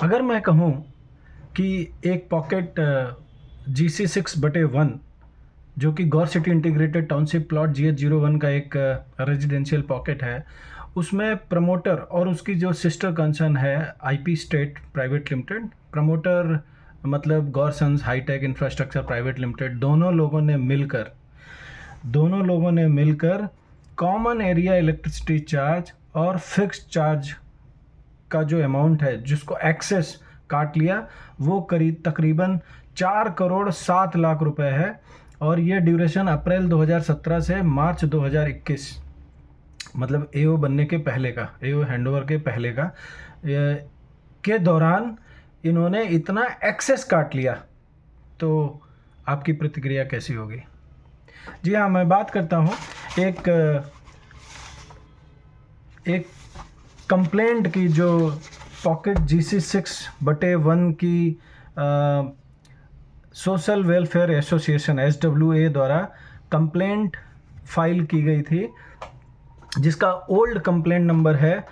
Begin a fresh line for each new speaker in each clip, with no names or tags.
अगर मैं कहूँ कि एक पॉकेट GC6/1 जो कि Gaur city integrated township plot GH01 का एक रेजिडेंशियल पॉकेट है, उसमें प्रमोटर और उसकी जो सिस्टर कंसर्न है IP state private limited, promoter मतलब गौरसन्स हाईटेक इंफ्रास्ट्रक्चर प्राइवेट लिमिटेड, दोनों लोगों ने मिलकर कॉमन एरिया इलेक्ट्रिसिटी चार्ज और फिक्स्ड चार्ज का जो अमाउंट है जिसको एक्सेस काट लिया, वो करीब तकरीबन 4,07,00,000 रुपए है। और ये ड्यूरेशन अप्रैल 2017 से मार्च 2021, मतलब AO बनने के पहले का, AO हैंडओवर के पहले का के दौरान इन्होंने इतना एक्सेस काट लिया। तो आपकी प्रतिक्रिया कैसी होगी? जी हाँ, मैं बात करता हूँ एक कंप्लेंट की जो पॉकेट GC6/1 की सोशल वेलफेयर एसोसिएशन SWA द्वारा कंप्लेंट फाइल की गई थी, जिसका ओल्ड कंप्लेंट नंबर है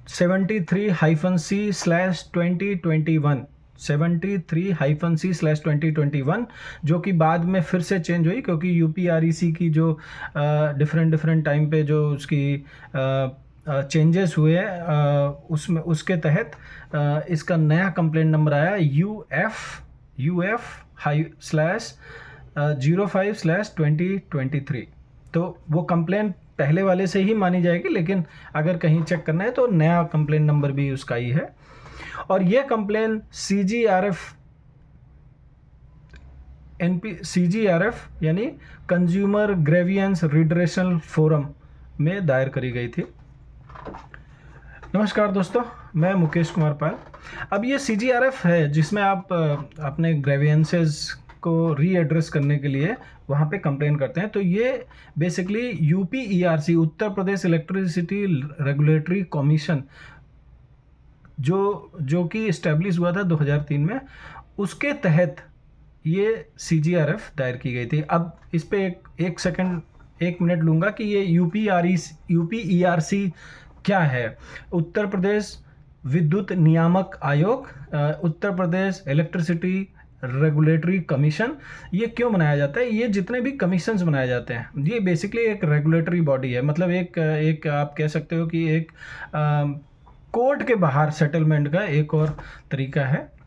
73-C/2021, 73-C/2021, जो कि बाद में फिर से चेंज हुई क्योंकि UPREC की जो डिफरेंट टाइम पे जो उसकी चेंजेस हुए, उसके तहत इसका नया कंप्लेंट नंबर आया UF/05/2023। तो वो कंप्लेंट पहले वाले से ही मानी जाएगी, लेकिन अगर कहीं चेक करना है तो नया कंप्लेंट नंबर भी उसका ही है। और ये कंप्लेंट CGRF यानी कंज्यूमर ग्रेवियंस रिड्रेसल फोरम में दायर करी गई थी। नमस्कार दोस्तों, मैं मुकेश कुमार पाल। अब ये CGRF है जिसमें आप अपने ग्रेवियंसेस को रीएड्रेस करने के लिए वहाँ पे कंप्लेन करते हैं। तो ये basically UPERC, Uttar Pradesh electricity regulatory commission, जो कि इस्टेब्लिश हुआ था 2003 में, उसके तहत ये CGRF दायर की गई थी। अब इस पे एक मिनट लूँगा कि ये UPERC क्या है। उत्तर प्रदेश विद्युत नियामक आयोग, Uttar Pradesh electricity regulatory commission. ये क्यों बनाया जाता है? ये जितने भी कमीशंस बनाए जाते हैं, ये बेसिकली एक रेगुलेटरी बॉडी है। मतलब एक आप कह सकते हो कि एक कोर्ट के बाहर सेटलमेंट का एक और तरीका है,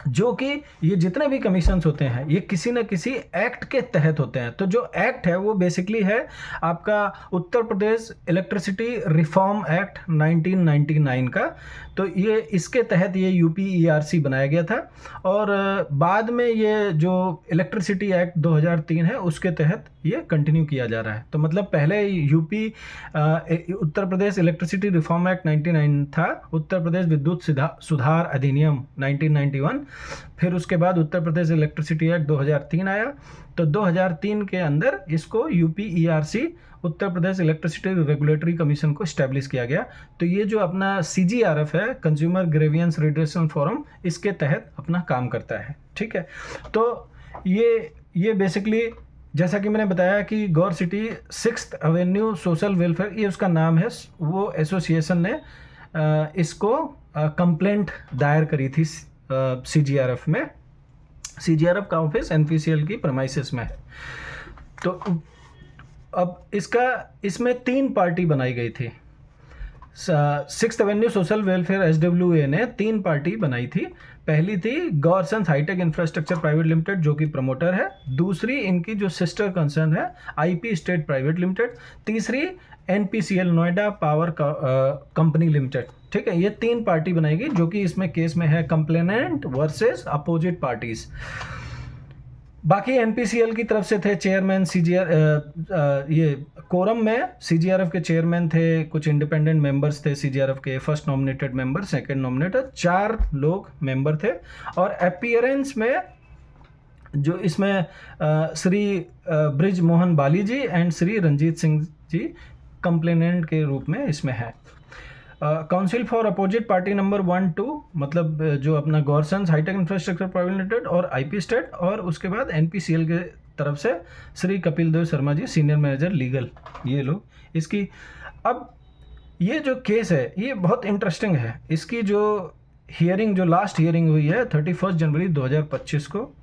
जो कि ये जितने भी कमीशंस होते हैं ये किसी न किसी एक्ट के तहत होते हैं। तो जो एक्ट है वो बेसिकली है आपका Uttar Pradesh electricity reform act 1999 का। तो ये इसके तहत ये UPERC बनाया गया था, और बाद में ये जो इलेक्ट्रिसिटी एक्ट 2003 है उसके तहत ये कंटिन्यू किया जा रहा है। तो मतलब पहले Uttar Pradesh electricity reform act 99 था, उत्तर प्रदेश विद्युत सुधार अधिनियम 1991, फिर उसके बाद उत्तर प्रदेश इलेक्ट्रिसिटी एक्ट 2003 आया। तो 2003 के अंदर इसको UPERC, Uttar Pradesh electricity regulatory commission को स्टैब्लिश किया गया। तो ये जो अपना CGRF है, कंज्यूमर ग्रेवियंस रिड्रेसल फोरम, इसके तहत अपना काम करता है। ठीक है, तो ये बेसिकली जैसा कि मैंने बताया कि Gaur city 6th avenue social welfare, ये उसका नाम है, वो एसोसिएशन ने इसको कंप्लेंट दायर करी थी CGRF में। CGRF का ऑफिस NPCL की प्रेमाइसेस में है। तो अब इसमें 3 पार्टी बनाई गई थी। 6th avenue social welfare SWA ने 3 पार्टी बनाई थी। पहली थी गौरसन्स हाईटेक इंफ्रास्ट्रक्चर प्राइवेट लिमिटेड, जो कि प्रमोटर है। दूसरी इनकी जो सिस्टर कंसर्न है IP स्टेट प्राइवेट लिमिटेड। तीसरी NPCL Noida power company limited. ठीक है, ये 3 पार्टी बनाएगी, जो कि इसमें केस में है कंप्लेनेंट वर्सेस अपोजिट पार्टीज। बाकी NPCL की तरफ से थे चेयरमैन ये कोरम में CGRF के चेयरमैन थे, कुछ इंडिपेंडेंट मेंबर्स थे CGRF के, first nominated member, second nominated, 4 लोग मेंबर थे। और अपीयरेंस में जो इसमें श्री ब्रिज मोहन बाली जी एंड श्री रंजीत सिंह जी कंप्लेनेंट के रूप में इसमें है। Counsel for opposite party number 1, 2, मतलब जो अपना Gaursons hitech infrastructure private limited और IP स्टेट, और उसके बाद NPCL के तरफ से Shri Kapil Dev Sharma ji, senior manager legal, ये लोग इसकी। अब ये जो केस है ये बहुत इंटरेस्टिंग है। इसकी जो हियरिंग जो लास्ट हियरिंग हुई है 31 जनवरी 2025 को,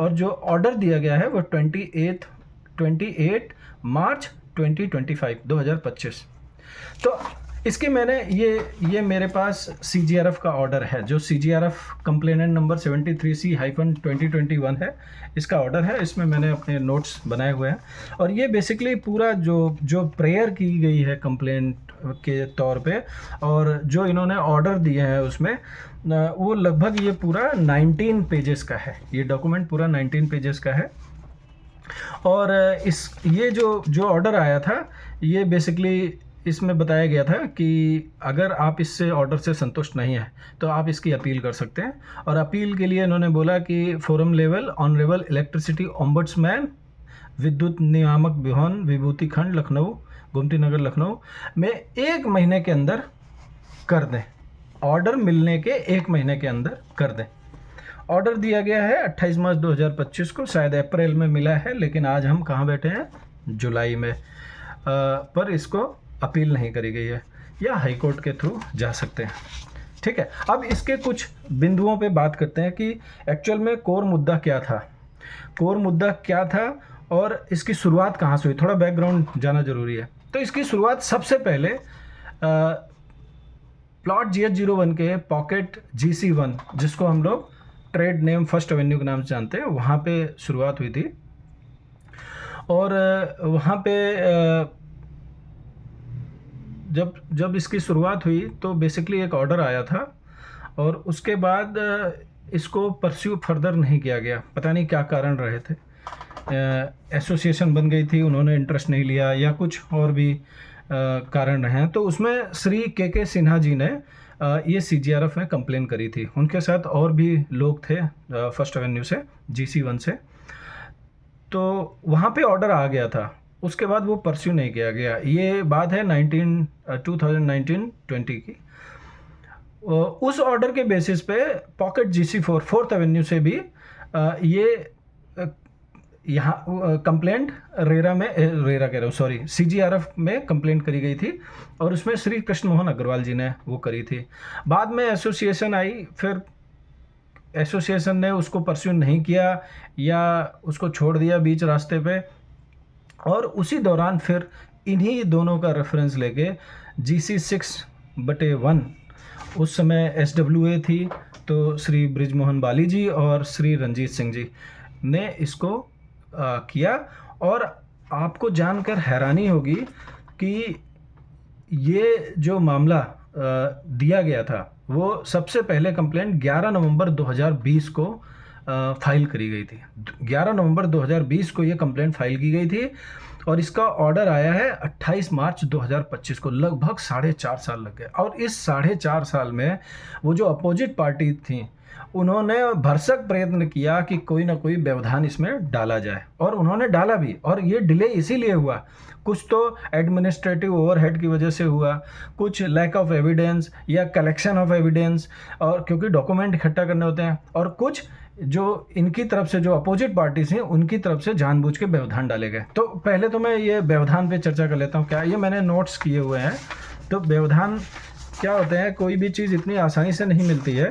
और जो ऑर्डर दिया गया है वो 28 मार्च 2025। तो इसकी मैंने ये मेरे पास CGRF का ऑर्डर है, जो CGRF कंप्लेनेंट नंबर 73C-2021 है, इसका ऑर्डर है। इसमें मैंने अपने नोट्स बनाए हुए हैं, और ये बेसिकली पूरा जो प्रेयर की गई है कंप्लेंट के तौर पे, और जो इन्होंने ऑर्डर दिए हैं उसमें वो लगभग ये पूरा 19 पेजेस का है। ये डॉक्यूमेंट पूरा 19 पेजेस का है। और ये जो ऑर्डर आया था, ये बेसिकली इसमें बताया गया था कि अगर आप इससे ऑर्डर से संतुष्ट नहीं है तो आप इसकी अपील कर सकते हैं। और अपील के लिए इन्होंने बोला कि forum level honourable electricity ombudsman, विद्युत नियामक भवन, विभूति खंड, लखनऊ, गोमती नगर, लखनऊ में 1 महीने के अंदर कर दें। ऑर्डर मिलने के 1 महीने के अंदर कर दें। ऑर्डर दिया गया है 28 मार्च 2025 को, शायद अप्रैल में मिला है, लेकिन आज हम कहाँ बैठे हैं, जुलाई में। पर इसको अपील नहीं करी गई है, या हाई कोर्ट के थ्रू जा सकते हैं। ठीक है, अब इसके कुछ बिंदुओं पे बात करते हैं कि एक्चुअल में कोर मुद्दा क्या था और इसकी शुरुआत कहाँ से हुई। थोड़ा बैकग्राउंड जाना जरूरी है। तो इसकी शुरुआत सबसे पहले प्लॉट GH01 के पॉकेट GC1, जिसको हम लोग ट्रेड नेम फर्स्ट एवेन्यू के नाम से जानते हैं, वहाँ पे शुरुआत हुई थी। और वहाँ पे जब इसकी शुरुआत हुई तो बेसिकली एक ऑर्डर आया था, और उसके बाद इसको परस्यू फर्दर नहीं किया गया। पता नहीं क्या कारण रहे थे। एसोसिएशन बन गई थी, उन्होंने इंटरेस्ट नहीं लिया, या कुछ और भी कारण रहे हैं। तो उसमें श्री के सिन्हा जी ने ये CGRF में कंप्लेन करी थी। उनके साथ और भी लोग थे फर्स्ट एवेन्यू से, GC1 से। तो वहाँ पे ऑर्डर आ गया था, उसके बाद वो परस्यू नहीं किया गया। ये बात है 2019-20 की। उस ऑर्डर के बेसिस पे पॉकेट GC4 फोर्थ एवेन्यू से भी ये यहाँ कंप्लेंट CGRF में कंप्लेंट करी गई थी, और उसमें श्री कृष्ण मोहन अग्रवाल जी ने वो करी थी। बाद में एसोसिएशन आई, फिर एसोसिएशन ने उसको परस्यू नहीं किया या उसको छोड़ दिया बीच रास्ते पे, और उसी दौरान फिर इन्हीं दोनों का रेफरेंस लेके GC6/1, उस समय SWA थी, तो श्री ब्रिजमोहन बाली जी और श्री रंजीत सिंह जी ने इसको किया। और आपको जानकर हैरानी होगी कि ये जो मामला दिया गया था, वो सबसे पहले कंप्लेंट 11 नवंबर 2020 को फाइल करी गई थी। 11 नवंबर 2020 को ये कंप्लेंट फाइल की गई थी, और इसका ऑर्डर आया है 28 मार्च 2025 को। लगभग 4.5 साल लग गए। और इस 4.5 साल में वो जो अपोजिट पार्टी थी, उन्होंने भरसक प्रयत्न किया कि कोई ना कोई व्यवधान इसमें डाला जाए, और उन्होंने डाला भी। और ये डिले इसीलिए हुआ, कुछ तो एडमिनिस्ट्रेटिव ओवरहेड की वजह से हुआ, कुछ लैक ऑफ एविडेंस या कलेक्शन ऑफ एविडेंस, और क्योंकि डॉक्यूमेंट इकट्ठा करने होते हैं, और कुछ जो इनकी तरफ से जो अपोजिट पार्टीज हैं उनकी तरफ से जानबूझ के व्यवधान डाले गए। तो पहले तो मैं ये व्यवधान पे चर्चा कर लेता हूँ। क्या ये मैंने नोट्स किए हुए हैं। तो व्यवधान क्या होते हैं, कोई भी चीज़ इतनी आसानी से नहीं मिलती है।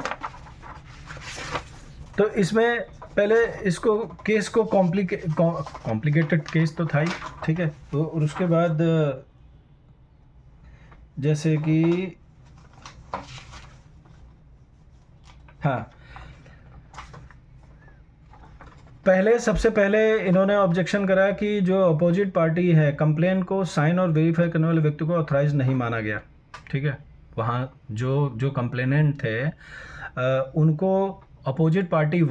तो इसमें पहले इसको केस को कॉम्प्लिकेटेड केस तो था ही, ठीक है। तो और उसके बाद जैसे कि हाँ, सबसे पहले इन्होंने ऑब्जेक्शन करा कि जो अपोजिट पार्टी है, कंप्लेन को साइन और वेरीफाई करने वाले व्यक्ति को ऑथराइज नहीं माना गया, ठीक है। वहाँ जो कंप्लेनेंट थे उनको अपोजिट पार्टी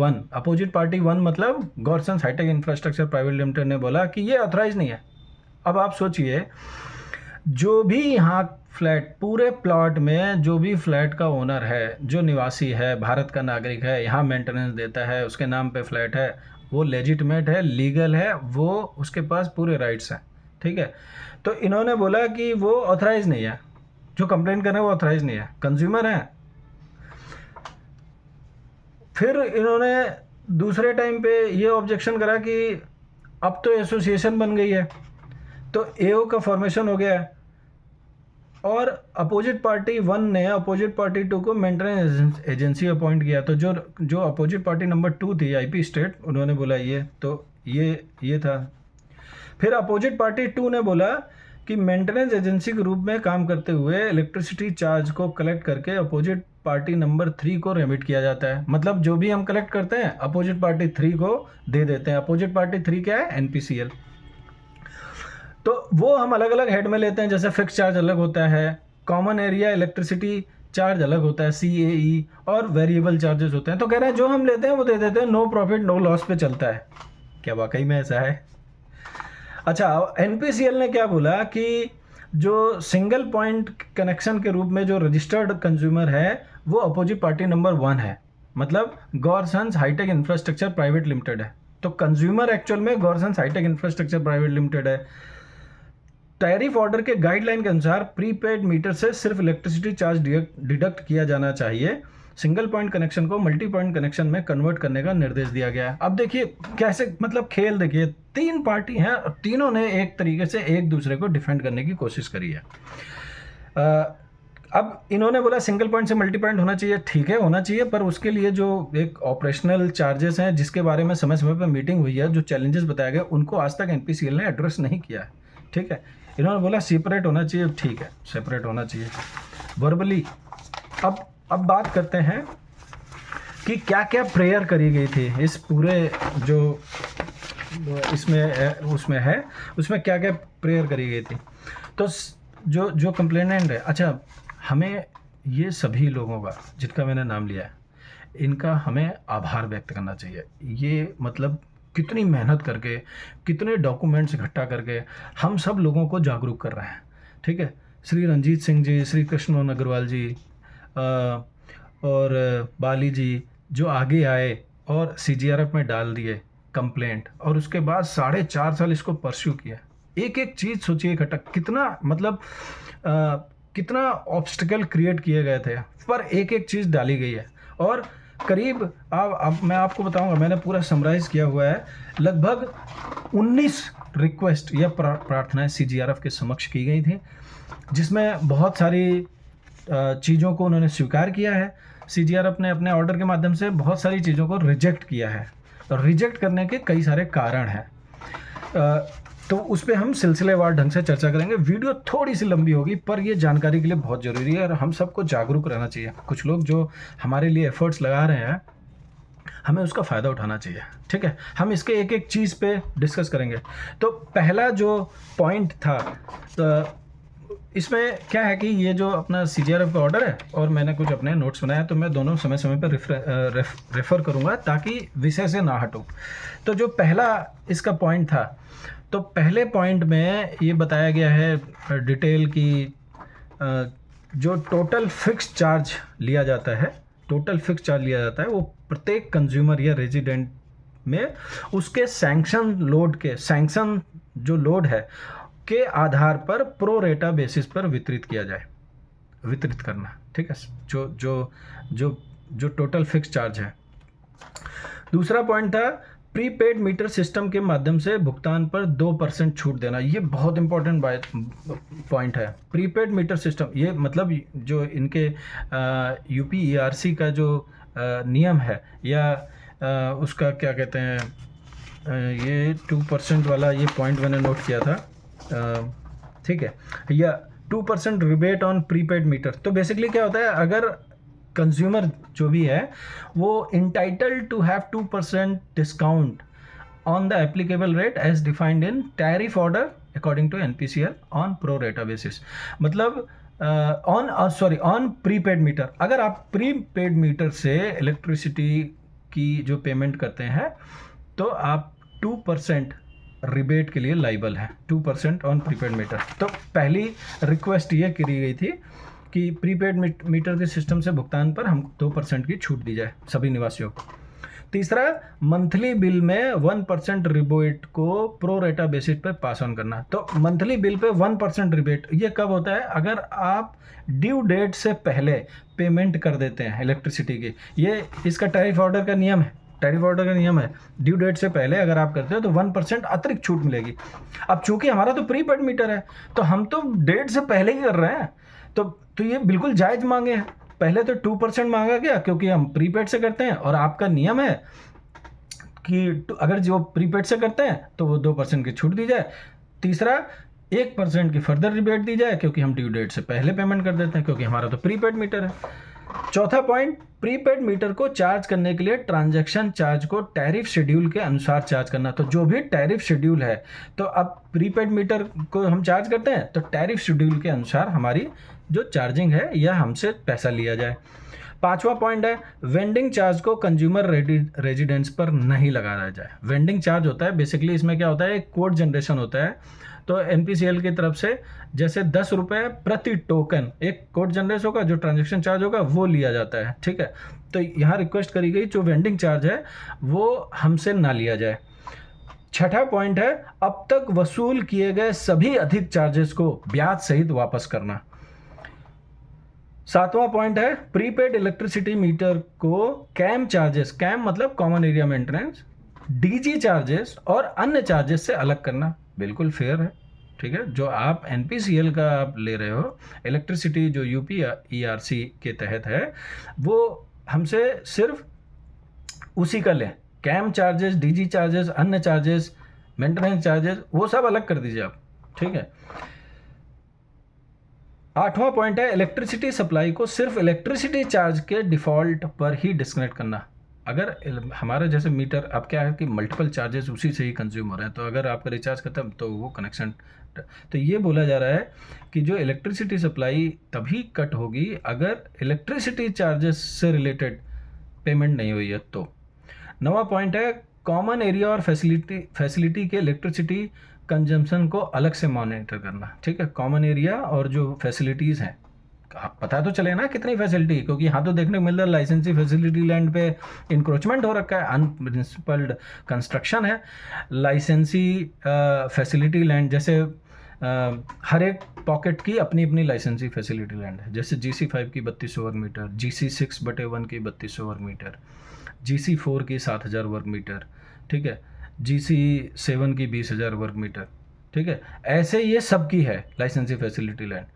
वन मतलब गॉर्सन हाईटेक इंफ्रास्ट्रक्चर प्राइवेट लिमिटेड ने बोला कि ये ऑथराइज नहीं है। अब आप सोचिए, जो भी यहाँ फ्लैट, पूरे प्लॉट में जो भी फ्लैट का ओनर है, जो निवासी है, भारत का नागरिक है, यहाँ मेंटेनेंस देता है, उसके नाम पे फ्लैट है, वो लेजिटिमेट है, लीगल है, वो उसके पास पूरे राइट्स हैं, ठीक है। तो इन्होंने बोला कि वो ऑथराइज नहीं है, जो कंप्लेंट कर रहे हैं वो ऑथराइज नहीं है, कंज्यूमर हैं। फिर इन्होंने दूसरे टाइम पे ये ऑब्जेक्शन करा कि अब तो एसोसिएशन बन गई है, तो एओ का फॉर्मेशन हो गया है, और अपोजिट पार्टी 1 ने अपोजिट पार्टी 2 को मेंटेनेंस एजेंसी अपॉइंट किया। तो जो अपोजिट पार्टी नंबर 2 थी आईपी स्टेट, उन्होंने बोला ये, तो ये था। फिर अपोजिट पार्टी 2 ने बोला कि मेंटेनेंस एजेंसी के रूप में काम करते हुए इलेक्ट्रिसिटी चार्ज को कलेक्ट करके अपोजिट पार्टी नंबर 3 को रेमिट किया जाता है। मतलब जो भी हम कलेक्ट करते हैं अपोजिट पार्टी 3 को दे देते हैं। अपोजिट पार्टी 3 क्या है? एनपीसीएल। तो वो हम अलग अलग हेड में लेते हैं, जैसे फिक्स चार्ज अलग होता है, कॉमन एरिया इलेक्ट्रिसिटी चार्ज अलग होता है CAE, और वेरिएबल चार्जेस होते हैं। तो कह रहे हैं जो हम लेते हैं वो दे देते हैं, नो प्रॉफिट नो लॉस पे चलता है। क्या वाकई में ऐसा है? अच्छा, एनपीसीएल ने क्या बोला कि जो सिंगल पॉइंट कनेक्शन के रूप में जो रजिस्टर्ड कंज्यूमर है वो अपोजिट पार्टी नंबर 1 है, मतलब गॉरसन्स हाईटेक इंफ्रास्ट्रक्चर प्राइवेट लिमिटेड है। तो कंज्यूमर एक्चुअल में गॉरसन्स हाईटेक इंफ्रास्ट्रक्चर प्राइवेट लिमिटेड है। टैरिफ ऑर्डर के गाइडलाइन के अनुसार प्रीपेड मीटर से सिर्फ इलेक्ट्रिसिटी चार्ज डिडक्ट किया जाना चाहिए। सिंगल पॉइंट कनेक्शन को मल्टी पॉइंट कनेक्शन में कन्वर्ट करने का निर्देश दिया गया है। अब देखिए कैसे, मतलब खेल देखिए, 3 पार्टी हैं और तीनों ने एक तरीके से एक दूसरे को डिफेंड करने की कोशिश करी है। अब इन्होंने बोला सिंगल पॉइंट से मल्टी पॉइंट होना चाहिए, ठीक है होना चाहिए, पर उसके लिए जो एक ऑपरेशनल चार्जेस हैं जिसके बारे में समय समय पर मीटिंग हुई है, जो चैलेंजेस बताए गए उनको आज तक एनपीसीएल ने एड्रेस नहीं किया है। ठीक है, इन्होंने बोला सेपरेट होना चाहिए, ठीक है सेपरेट होना चाहिए वर्बली। अब बात करते हैं कि क्या क्या प्रेयर करी गई थी इस पूरे जो उसमें है, उसमें क्या क्या प्रेयर करी गई थी। तो जो कंप्लेनेंट है, अच्छा हमें ये सभी लोगों का जिनका मैंने नाम लिया है, इनका हमें आभार व्यक्त करना चाहिए। ये मतलब कितनी मेहनत करके, कितने डॉक्यूमेंट्स इकट्ठा करके हम सब लोगों को जागरूक कर रहे हैं। ठीक है, श्री रंजीत सिंह जी, श्री कृष्ण अग्रवाल जी और बाली जी जो आगे आए और CGRF में डाल दिए कंप्लेंट, और उसके बाद 4.5 साल इसको परस्यू किया। एक एक चीज़ सोचिए इकट्ठा, कितना मतलब कितना ऑब्स्टिकल क्रिएट किए गए थे, पर एक एक चीज़ डाली गई है। और करीब अब मैं आपको बताऊंगा, मैंने पूरा समराइज़ किया हुआ है, लगभग 19 रिक्वेस्ट या प्रार्थनाएं CGRF के समक्ष की गई थी, जिसमें बहुत सारी चीज़ों को उन्होंने स्वीकार किया है। CGRF ने अपने ऑर्डर के माध्यम से बहुत सारी चीज़ों को रिजेक्ट किया है, और रिजेक्ट करने के कई सारे कारण हैं। तो उस पर हम सिलसिलेवार ढंग से चर्चा करेंगे। वीडियो थोड़ी सी लंबी होगी, पर ये जानकारी के लिए बहुत ज़रूरी है और हम सबको जागरूक रहना चाहिए। कुछ लोग जो हमारे लिए एफर्ट्स लगा रहे हैं, हमें उसका फ़ायदा उठाना चाहिए। ठीक है, हम इसके एक एक चीज़ पे डिस्कस करेंगे। तो पहला जो पॉइंट था, तो इसमें क्या है कि ये जो अपना CGRF का ऑर्डर है और मैंने कुछ अपने नोट्स बनाया, तो मैं दोनों समय समय पर रेफ़र करूँगा ताकि विषय से ना हटूँ। तो जो पहला इसका पॉइंट था, तो पहले पॉइंट में ये बताया गया है डिटेल की जो टोटल फिक्स चार्ज लिया जाता है, वो प्रत्येक कंज्यूमर या रेजिडेंट में उसके सैंक्शन जो लोड है के आधार पर प्रो रेटा बेसिस पर वितरित करना। ठीक है, जो टोटल फिक्स चार्ज है। दूसरा पॉइंट था प्रीपेड मीटर सिस्टम के माध्यम से भुगतान पर 2% छूट देना। ये बहुत इंपॉर्टेंट पॉइंट है। प्रीपेड मीटर सिस्टम, ये मतलब जो इनके UPERC का जो नियम है, या उसका क्या कहते हैं, ये 2% वाला ये पॉइंट मैंने नोट किया था। ठीक है, या 2% रिबेट ऑन प्रीपेड मीटर। तो बेसिकली क्या होता है, अगर कंज्यूमर जो भी है वो entitled to have 2% discount on the applicable rate as defined in tariff order according to NPCL on pro rata basis. मतलब ऑन प्रीपेड मीटर, अगर आप प्रीपेड मीटर से इलेक्ट्रिसिटी की जो पेमेंट करते हैं तो आप 2% रिबेट के लिए लाइबल है, 2% ऑन प्रीपेड मीटर। तो पहली रिक्वेस्ट ये करी गई थी कि प्रीपेड मीटर के सिस्टम से भुगतान पर हम 2% की छूट दी जाए सभी निवासियों को। तीसरा, मंथली बिल में 1% रिबेट को प्रो रेटा बेसिस पर पास ऑन करना। तो मंथली बिल पे 1% रिबेट ये कब होता है, अगर आप ड्यू डेट से पहले पेमेंट कर देते हैं इलेक्ट्रिसिटी की। ये इसका टैरिफ ऑर्डर का नियम है, ड्यू डेट से पहले अगर आप करते हो तो 1% अतिरिक्त छूट मिलेगी। अब चूंकि हमारा तो प्रीपेड मीटर है, तो हम तो डेट से पहले ही कर रहे हैं, तो ये बिल्कुल जायज़ मांगे हैं। पहले तो 2% मांगा गया क्योंकि हम प्रीपेड से करते हैं और आपका नियम है कि अगर जो प्रीपेड से करते हैं तो वो 2% की छूट दी जाए। तीसरा, 1% की फर्दर रिबेट दी जाए क्योंकि हम ड्यू डेट से पहले पेमेंट कर देते हैं, क्योंकि हमारा तो प्रीपेड मीटर है। चौथा पॉइंट, प्रीपेड मीटर को चार्ज करने के लिए ट्रांजैक्शन चार्ज को टैरिफ शेड्यूल के अनुसार चार्ज करना। तो जो भी टैरिफ शेड्यूल है, तो अब प्रीपेड मीटर को हम चार्ज करते हैं तो टैरिफ शेड्यूल के अनुसार हमारी जो चार्जिंग है यह हमसे पैसा लिया जाए। पांचवा पॉइंट है, वेंडिंग चार्ज को कंज्यूमर रेजिडेंस पर नहीं लगाया जाए। वेंडिंग चार्ज होता है बेसिकली, इसमें क्या होता है, एक कोड जनरेशन होता है। तो एनपीसीएल की तरफ से जैसे 10 रुपये प्रति टोकन एक कोड जनरेट होगा, जो ट्रांजैक्शन चार्ज होगा वो लिया जाता है, ठीक है। तो यहाँ रिक्वेस्ट करी गई जो वेंडिंग चार्ज है वो हमसे ना लिया जाए। छठा पॉइंट है, अब तक वसूल किए गए सभी अधिक चार्जेस को ब्याज सहित वापस करना। सातवां पॉइंट है, प्रीपेड इलेक्ट्रिसिटी मीटर को कैम चार्जेस, कैम मतलब common area maintenance, DG charges और अन्य चार्जेस से अलग करना। बिल्कुल फेयर है, ठीक है। जो आप एनपीसीएल का आप ले रहे हो, इलेक्ट्रिसिटी जो यूपी ईआरसी के तहत है, वो हमसे सिर्फ उसी का लें। कैम चार्जेस, डीजी चार्जेस, अन्य चार्जेस, मेंटेनेंस चार्जेस, वो सब अलग कर दीजिए आप, ठीक है। आठवां पॉइंट है, इलेक्ट्रिसिटी सप्लाई को सिर्फ इलेक्ट्रिसिटी चार्ज के डिफॉल्ट पर ही डिस्कनेक्ट करना। अगर हमारा जैसे मीटर, अब क्या है कि मल्टीपल चार्जेस उसी से ही कंज्यूम हो रहे हैं, तो अगर आपका रिचार्ज खत्म तो वो कनेक्शन, तो ये बोला जा रहा है कि जो इलेक्ट्रिसिटी सप्लाई तभी कट होगी अगर इलेक्ट्रिसिटी चार्जेस से रिलेटेड पेमेंट नहीं हुई है तो। नवा पॉइंट है, कॉमन एरिया और फैसिलिटी के इलेक्ट्रिसिटी कंजम्पशन को अलग से मॉनिटर करना, ठीक है। कॉमन एरिया और जो फैसिलिटीज़ हैं, आप पता तो चले ना कितनी फैसिलिटी, क्योंकि यहाँ तो देखने को मिल रहा है लाइसेंसी फैसिलिटी लैंड पे इंक्रोचमेंट हो रखा है, अनप्रिंसिपल्ड कंस्ट्रक्शन है। लाइसेंसी फैसिलिटी लैंड जैसे हर एक पॉकेट की अपनी अपनी लाइसेंसी फैसिलिटी लैंड है। जैसे GC5 की 3200 वर्ग मीटर, GC6/1 की 3200 वर्ग मीटर, GC4 की 7000 वर्ग मीटर, ठीक है, GC7 की 20,000 वर्ग मीटर, ठीक है। ऐसे ये सब की है लाइसेंसी फैसिलिटी लैंड।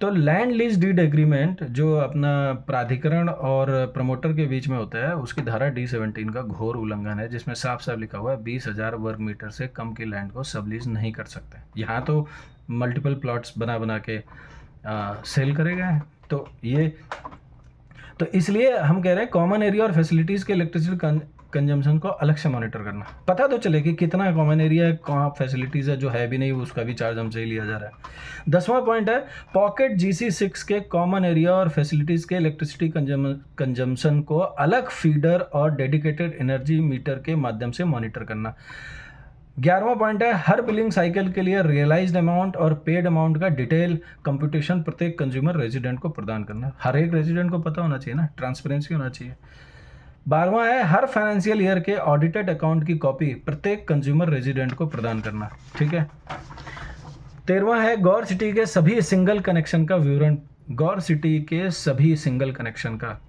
तो लैंड लीज डीड एग्रीमेंट जो अपना प्राधिकरण और प्रमोटर के बीच में होता है, उसकी धारा D17 का घोर उल्लंघन है, जिसमें साफ साफ लिखा हुआ है 20,000 वर्ग मीटर से कम की लैंड को सब लीज नहीं कर सकते। यहाँ तो मल्टीपल प्लॉट्स बना के सेल करे गए हैं। तो इसलिए हम कह रहे हैं कॉमन एरिया और फैसिलिटीज़ के इलेक्ट्रिसिटी कंजम्पशन को अलग से मॉनिटर करना, पता तो चले कि कितना कॉमन एरिया है, कहाँ फैसिलिटीज़ है, जो है भी नहीं उसका भी चार्ज हमसे ही लिया जा रहा है। 10वां पॉइंट है, पॉकेट GC6 के कॉमन एरिया और फैसिलिटीज़ के इलेक्ट्रिसिटी कंजम्पशन को अलग फीडर और डेडिकेटेड एनर्जी मीटर के माध्यम से मॉनिटर करना। 11वां पॉइंट है, हर बिलिंग साइकिल के लिए रियलाइज्ड अमाउंट और पेड अमाउंट का डिटेल कंप्यूटेशन प्रत्येक कंज्यूमर रेजिडेंट को प्रदान करना। हर एक रेजिडेंट को पता होना चाहिए ना, ट्रांसपेरेंसी होना चाहिए। 12वां है, हर फाइनेंशियल ईयर के ऑडिटेड अकाउंट की कॉपी प्रत्येक कंज्यूमर रेजिडेंट को प्रदान करना, ठीक है। 13वां है, गौर सिटी के सभी सिंगल कनेक्शन का विवरण, गौर सिटी के सभी सिंगल कनेक्शन का,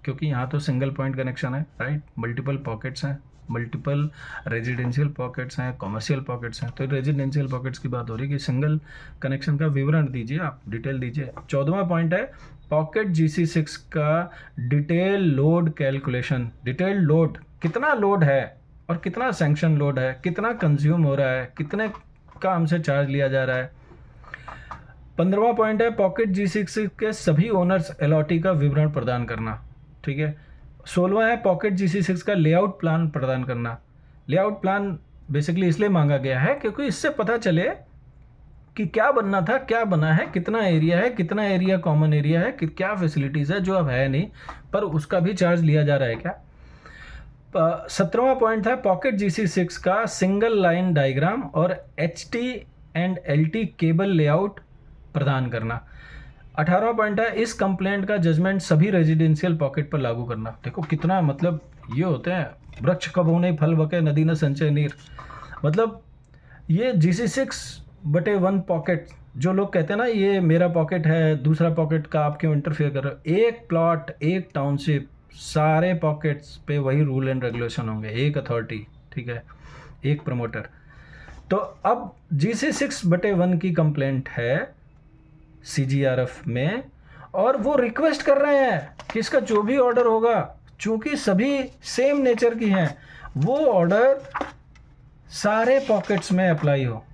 क्योंकि यहाँ तो सिंगल पॉइंट कनेक्शन है, राइट, मल्टीपल पॉकेट्स हैं, मल्टीपल रेजिडेंशियल पॉकेट्स हैं, कॉमर्शियल पॉकेट्स हैं। तो रेजिडेंशियल पॉकेट्स की बात हो रही है कि सिंगल कनेक्शन का विवरण दीजिए, आप डिटेल दीजिए। 14वां पॉइंट है, पॉकेट GC6 का detail load calculation. Detail load, कितना लोड है और कितना सैंक्शन लोड है, कितना कंज्यूम हो रहा है, कितने का हमसे चार्ज लिया जा रहा है। 15वां पॉइंट है, पॉकेट GC6 के सभी ओनर्स LOT का विवरण प्रदान करना, ठीक है। 16वां है, पॉकेट GC6 का लेआउट प्लान प्रदान करना। लेआउट प्लान बेसिकली इसलिए मांगा गया है क्योंकि इससे पता चले कि क्या बनना था, क्या बना है, कितना एरिया है, कितना एरिया कॉमन एरिया है, कि क्या फैसिलिटीज़ है जो अब है नहीं, पर उसका भी चार्ज लिया जा रहा है क्या। 17वां पॉइंट था, पॉकेट GC6 का सिंगल लाइन डायग्राम और HT and LT cable layout प्रदान करना। 18वां पॉइंट है, इस कंप्लेंट का जजमेंट सभी रेजिडेंशियल पॉकेट पर लागू करना। देखो कितना, मतलब ये होते हैं, वृक्ष कब होने फल बके नदी न संचय नीर। मतलब ये GC6/1 पॉकेट, जो लोग कहते हैं ना ये मेरा पॉकेट है, दूसरा पॉकेट का आप क्यों इंटरफेयर कर रहे हो, एक प्लॉट, एक टाउनशिप, सारे पॉकेट्स पे वही रूल एंड रेगुलेशन होंगे, एक अथॉरिटी, ठीक है, एक प्रमोटर। तो अब GC6/1 की कंप्लेंट है CGRF में, और वो रिक्वेस्ट कर रहे हैं कि इसका जो भी ऑर्डर होगा, चूंकि सभी सेम नेचर की हैं, वो ऑर्डर सारे पॉकेट्स में अप्लाई हो।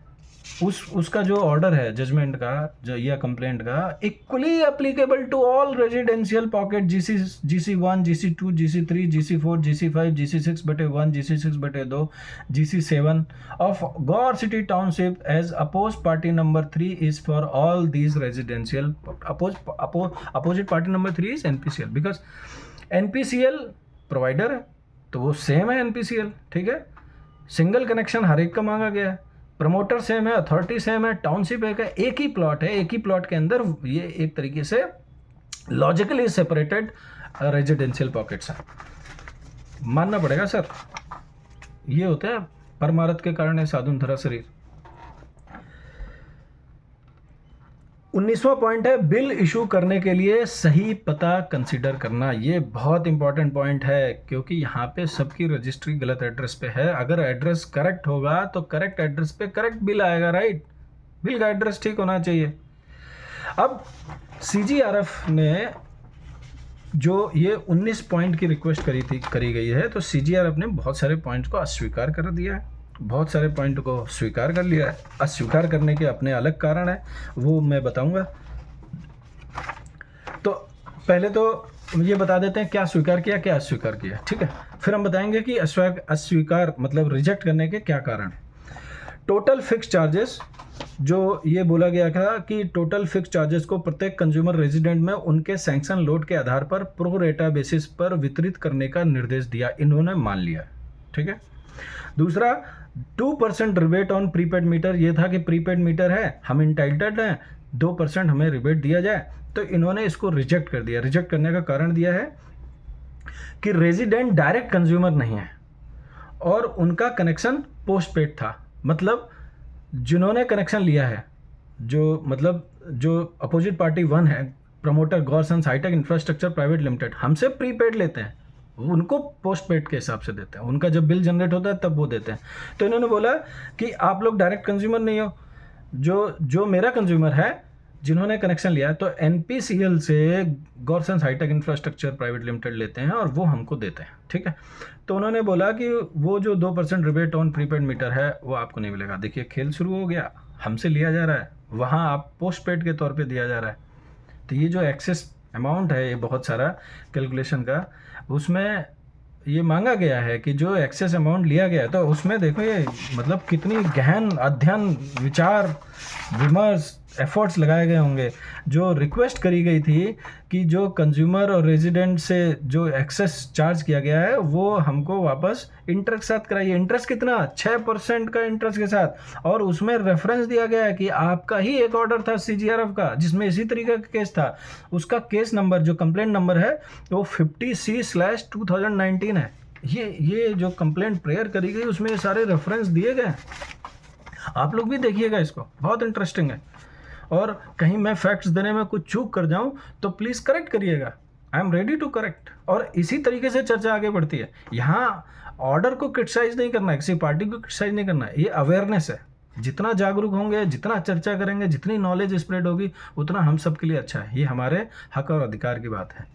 उसका जो ऑर्डर है जजमेंट का जो या कंप्लेंट का, equally applicable to all residential pocket GC1, GC2, GC3, GC4, GC5, GC6/1, GC6/2, GC7 of Gaur City Township as opposed party number 3 is for all these residential opposite party number 3 is NPCL, because NPCL provider है तो वो same है NPCL, ठीक है। Single connection हर एक का मांगा गया है, प्रमोटर सेम है, अथॉरिटी सेम है, टाउनशिप एक ही प्लॉट है, एक ही प्लॉट के अंदर ये एक तरीके से लॉजिकली सेपरेटेड रेजिडेंशियल पॉकेट्स हैं। मानना पड़ेगा सर, ये होता है परमारथ के कारण साधुन धरा शरीर। 19वां पॉइंट है बिल इशू करने के लिए सही पता कंसीडर करना। ये बहुत इंपॉर्टेंट पॉइंट है, क्योंकि यहाँ पे सबकी रजिस्ट्री गलत एड्रेस पे है। अगर एड्रेस करेक्ट होगा तो करेक्ट एड्रेस पे करेक्ट बिल आएगा, राइट। बिल का एड्रेस ठीक होना चाहिए। अब CGRF ने जो ये 19 पॉइंट की रिक्वेस्ट करी गई है, तो CGRF ने बहुत सारे पॉइंट्स को अस्वीकार कर दिया है, बहुत सारे पॉइंट को स्वीकार कर लिया है। अस्वीकार करने के अपने अलग कारण है, वो मैं बताऊंगा। तो पहले तो ये बता देते हैं क्या स्वीकार किया, क्या अस्वीकार किया, ठीक है। फिर हम बताएंगे कि अस्वीकार मतलब रिजेक्ट करने के क्या कारण है। टोटल फिक्स चार्जेस, जो ये बोला गया था कि टोटल फिक्स चार्जेस को प्रत्येक कंज्यूमर रेजिडेंट में उनके सैंक्शन लोड के आधार पर प्रो रेटा बेसिस पर वितरित करने का निर्देश दिया, इन्होंने मान लिया, ठीक है। दूसरा 2% रिबेट ऑन प्रीपेड मीटर, ये था कि प्रीपेड मीटर है, हम इंटाइटल्ड हैं, 2% हमें रिबेट दिया जाए, तो इन्होंने इसको रिजेक्ट कर दिया। रिजेक्ट करने का कारण दिया है कि रेजिडेंट डायरेक्ट कंज्यूमर नहीं है और उनका कनेक्शन पोस्ट पेड था। मतलब जिन्होंने कनेक्शन लिया है, जो अपोजिट पार्टी 1 है, promoter Gaur sons hitech infrastructure private limited, हमसे प्रीपेड लेते हैं, उनको पोस्ट पेड के हिसाब से देते हैं, उनका जब बिल जनरेट होता है तब वो देते हैं। तो इन्होंने बोला कि आप लोग डायरेक्ट कंज्यूमर नहीं हो, जो मेरा कंज्यूमर है जिन्होंने कनेक्शन लिया है, तो NPCL से Gaur sons hitech infrastructure private limited लेते हैं और वो हमको देते हैं, ठीक है। तो उन्होंने बोला कि वो जो 2% रिबेट ऑन प्रीपेड मीटर है वो आपको नहीं मिलेगा। देखिए खेल शुरू हो गया, हमसे लिया जा रहा है, वहाँ आप पोस्ट पेड के तौर पे दिया जा रहा है। तो ये जो एक्सेस अमाउंट है, ये बहुत सारा कैलकुलेशन का, उसमें ये मांगा गया है कि जो एक्सेस अमाउंट लिया गया है, तो उसमें देखो ये मतलब कितनी गहन अध्ययन, विचार विमर्श, एफर्ट्स लगाए गए होंगे। जो रिक्वेस्ट करी गई थी कि जो कंज्यूमर और रेजिडेंट से जो एक्सेस चार्ज किया गया है वो हमको वापस इंटरेस्ट के साथ कराइए। इंटरेस्ट कितना? 6% का इंटरेस्ट के साथ। और उसमें रेफरेंस दिया गया है कि आपका ही एक ऑर्डर था CGRF का जिसमें इसी तरीके का केस था, उसका केस नंबर जो कंप्लेंट नंबर है वो 50C/2019 है। ये जो कंप्लेंट प्रेयर करी गई उसमें ये सारे रेफरेंस दिए गए। आप लोग भी देखिएगा इसको, बहुत इंटरेस्टिंग है। और कहीं मैं फैक्ट्स देने में कुछ चूक कर जाऊं तो प्लीज़ करेक्ट करिएगा, I am ready to correct. और इसी तरीके से चर्चा आगे बढ़ती है। यहाँ ऑर्डर को क्रिटिसाइज नहीं करना है, किसी पार्टी को क्रिटिसाइज नहीं करना है, ये अवेयरनेस है। जितना जागरूक होंगे, जितना चर्चा करेंगे, जितनी नॉलेज स्प्रेड होगी, उतना हम सब के लिए अच्छा है। ये हमारे हक और अधिकार की बात है।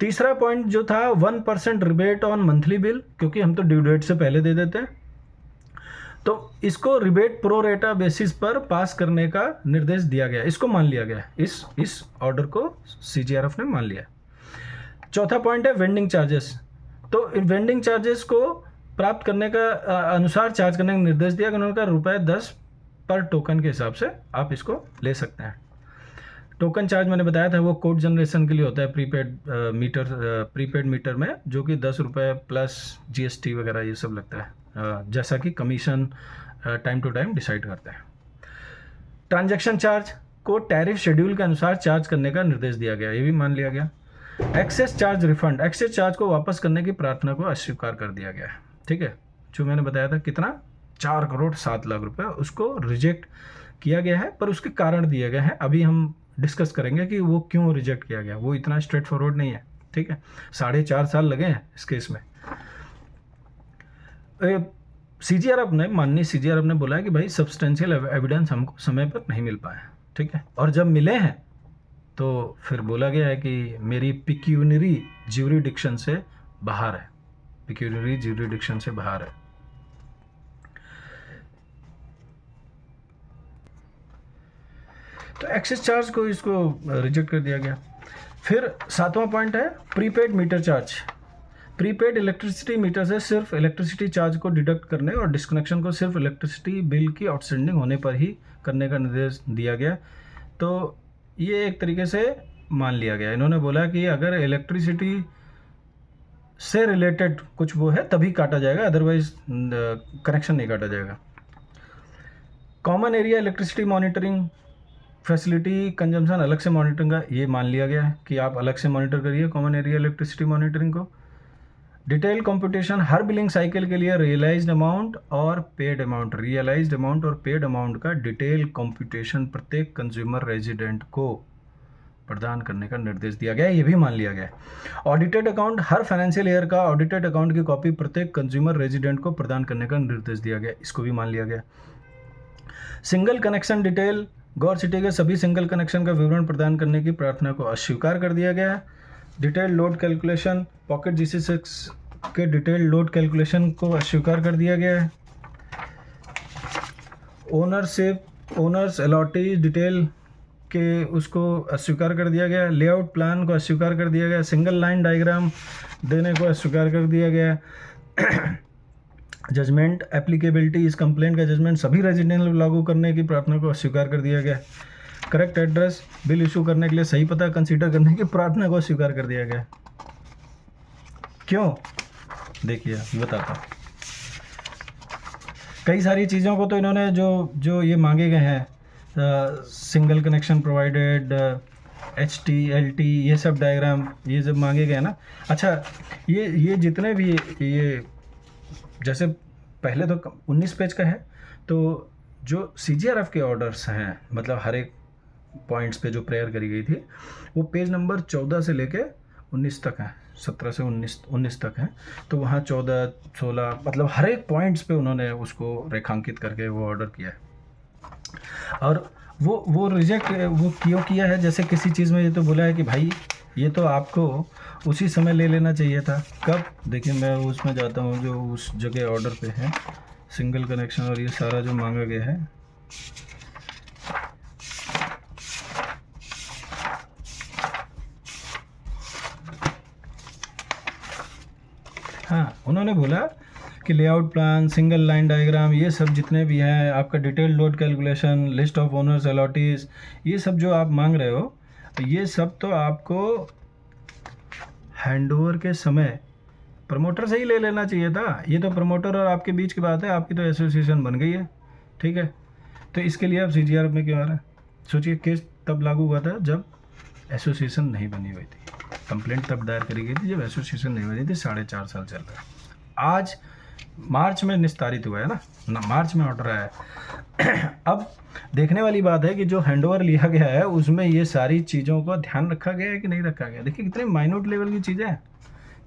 तीसरा पॉइंट जो था 1% रिबेट ऑन मंथली बिल, क्योंकि हम तो ड्यू डेट से पहले दे देते हैं, तो इसको रिबेट प्रो रेटा बेसिस पर पास करने का निर्देश दिया गया, इसको मान लिया गया। इस ऑर्डर को CGRF ने मान लिया। चौथा पॉइंट है वेंडिंग चार्जेस। तो वेंडिंग चार्जेस को प्राप्त करने का अनुसार चार्ज करने का निर्देश दिया गया। उनका ₹10 पर टोकन के हिसाब से आप इसको ले सकते हैं। टोकन चार्ज मैंने बताया था वो कोड जनरेशन के लिए होता है प्रीपेड मीटर में, जो कि ₹10 प्लस GST वगैरह ये सब लगता है, जैसा कि commission time to time decide करते हैं। ट्रांजैक्शन चार्ज को टैरिफ शेड्यूल के अनुसार चार्ज करने का निर्देश दिया गया, ये भी मान लिया गया। Access charge refund, access charge को वापस करने की प्रार्थना को अस्वीकार कर दिया गया है, ठीक है। जो मैंने बताया था कितना, 4,07,00,000 रुपये, उसको रिजेक्ट किया गया है, पर उसके कारण दिए गए हैं। अभी हम डिस्कस करेंगे कि वो क्यों रिजेक्ट किया गया, वो इतना स्ट्रेट फॉरवर्ड नहीं है, ठीक है। 4.5 साल लगे हैं इस केस में। माननीय CGRF ने बोला है कि भाई सब्सटेंशियल एविडेंस हमको समय पर नहीं मिल पाया। ठीक है। और जब मिले हैं तो फिर बोला गया है कि मेरी पिक्यूनरी ज्यूरिडिक्शन से बाहर है, पिक्यूनरी ज्यूरिडिक्शन से बाहर है। तो एक्सेस चार्ज को इसको रिजेक्ट कर दिया गया। फिर 7वां पॉइंट है prepaid meter charge. Prepaid electricity metre से सिर्फ इलेक्ट्रिसिटी चार्ज को डिडक्ट करने और डिस्कनेक्शन को सिर्फ इलेक्ट्रिसिटी बिल की आउटस्टैंडिंग होने पर ही करने का निर्देश दिया गया। तो ये एक तरीके से मान लिया गया। इन्होंने बोला कि अगर इलेक्ट्रिसिटी से रिलेटेड कुछ वो है तभी काटा जाएगा, अदरवाइज कनेक्शन नहीं काटा जाएगा। Common area electricity monitoring facility consumption अलग से मॉनिटरिंग का ये मान लिया गया है कि आप अलग से मॉनिटर करिए कॉमन एरिया इलेक्ट्रिसिटी मॉनिटरिंग को। डिटेल कंप्यूटेशन हर बिलिंग साइकिल के लिए रियलाइज्ड अमाउंट और पेड अमाउंट, रियलाइज्ड अमाउंट और पेड अमाउंट का डिटेल कंप्यूटेशन प्रत्येक कंज्यूमर रेजिडेंट को प्रदान करने का निर्देश दिया गया है, ये भी मान लिया गया है। ऑडिटेड अकाउंट हर फाइनेंशियल ईयर का ऑडिटेड अकाउंट की कॉपी प्रत्येक कंज्यूमर रेजिडेंट को प्रदान करने का निर्देश दिया गया, इसको भी मान लिया गया। सिंगल कनेक्शन डिटेल गौर सिटी के सभी सिंगल कनेक्शन का विवरण प्रदान करने की प्रार्थना को अस्वीकार कर दिया गया है। Detail load calculation pocket GC6 के डिटेल लोड कैलकुलेशन को अस्वीकार कर दिया गया है। ओनर्स अलॉटीज डिटेल के उसको अस्वीकार कर दिया गया। लेआउट प्लान को अस्वीकार कर दिया गया। सिंगल लाइन डायग्राम देने को अस्वीकार कर दिया गया। जजमेंट एप्लीकेबिलिटी इस कंप्लेंट का जजमेंट सभी रेजिडेंट लागू करने की प्रार्थना को अस्वीकार कर दिया गया। करेक्ट एड्रेस बिल इशू करने के लिए सही पता कंसीडर करने की प्रार्थना को अस्वीकार कर दिया गया। क्यों? देखिए बताता हूँ। कई सारी चीज़ों को तो इन्होंने जो ये मांगे गए हैं, single connection provided, HT LT, ये सब डायग्राम ये जब मांगे गए ना। अच्छा, ये जितने भी ये जैसे पहले तो 19 पेज का है, तो जो CGRF के ऑर्डर्स हैं, मतलब हर एक पॉइंट्स पे जो प्रेयर करी गई थी, वो पेज नंबर 14 से लेके 19 तक है, 17 से 19 तक है। तो वहाँ 14, 16 मतलब हर एक पॉइंट्स पे उन्होंने उसको रेखांकित करके वो ऑर्डर किया है। और वो रिजेक्ट वो क्यों किया है? जैसे किसी चीज़ में ये तो बोला है कि भाई ये तो आपको उसी समय ले लेना चाहिए था। कब? देखिए मैं उसमें जाता हूँ जो उस जगह ऑर्डर पे है, सिंगल कनेक्शन और ये सारा जो मांगा गया है। हाँ, उन्होंने बोला कि layout plan, single line diagram, ये सब जितने भी हैं, आपका detail load calculation, list of owners allottees, ये सब जो आप मांग रहे हो, ये सब तो आपको हैंडओवर के समय प्रमोटर से ही ले लेना चाहिए था। ये तो प्रमोटर और आपके बीच की बात है, आपकी तो एसोसिएशन बन गई है, ठीक है। तो इसके लिए आप CGRF में क्यों आ रहे हैं? सोचिए, केस तब लागू हुआ था जब एसोसिएशन नहीं बनी हुई थी, कंप्लेंट तब दायर करी गई थी जब एसोसिएशन नहीं बनी थी। 4.5 साल चल रहा है। आज मार्च में निस्तारित हुआ है ना, मार्च में ऑर्डर आया है। अब देखने वाली बात है कि जो हैंडओवर लिया गया है उसमें ये सारी चीज़ों का ध्यान रखा गया है कि नहीं रखा गया। देखिए कितने माइन्यूट लेवल की चीज़ें हैं,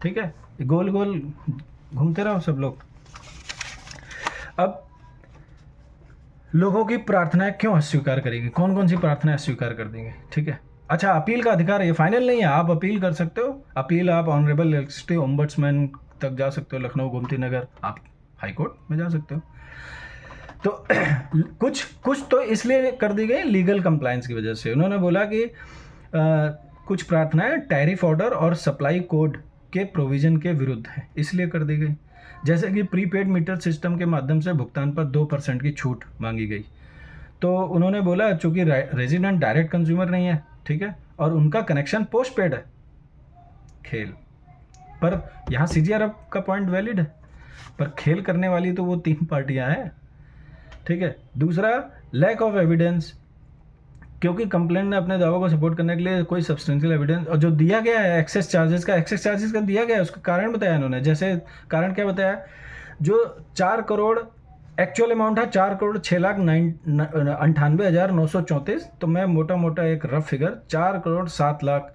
ठीक है। गोल गोल घूमते रहो सब लोग। अब लोगों की प्रार्थनाएं क्यों अस्वीकार करेंगे? कौन कौन सी प्रार्थनाएं अस्वीकार कर देंगे? ठीक है। अच्छा, अपील का अधिकार है, ये फाइनल नहीं है, आप अपील कर सकते हो। अपील आप ऑनरेबल इलेक्ट्रिसिटी ओम्बड्समैन तक जा सकते हो, लखनऊ, गोमती नगर, आप हाई कोर्ट में जा सकते हो। तो कुछ तो इसलिए कर दी गई लीगल कंप्लायंस की वजह से। उन्होंने बोला कि कुछ प्रार्थनाएं टैरिफ ऑर्डर और सप्लाई कोड के प्रोविज़न के विरुद्ध है, इसलिए कर दी गई। जैसे कि प्रीपेड मीटर सिस्टम के माध्यम से भुगतान पर 2% की छूट मांगी गई। तो उन्होंने बोला चूँकि रेजिडेंट डायरेक्ट कंज्यूमर नहीं है, ठीक है, और उनका कनेक्शन पोस्ट पेड है, खेल पर यहाँ CGRF का पॉइंट वैलिड है, पर खेल करने वाली तो वो 3 पार्टियाँ हैं, ठीक है। दूसरा, लैक ऑफ एविडेंस, क्योंकि कंप्लेंट ने अपने दावों को सपोर्ट करने के लिए कोई सब्सटेंशियल एविडेंस, और जो दिया गया है एक्सेस चार्जेस का दिया गया है, उसका कारण बताया इन्होंने। जैसे कारण क्या बताया? जो 4 करोड़ एक्चुअल अमाउंट है 4,98,934, तो मैं मोटा मोटा एक रफ फिगर 4 करोड़ 7 लाख।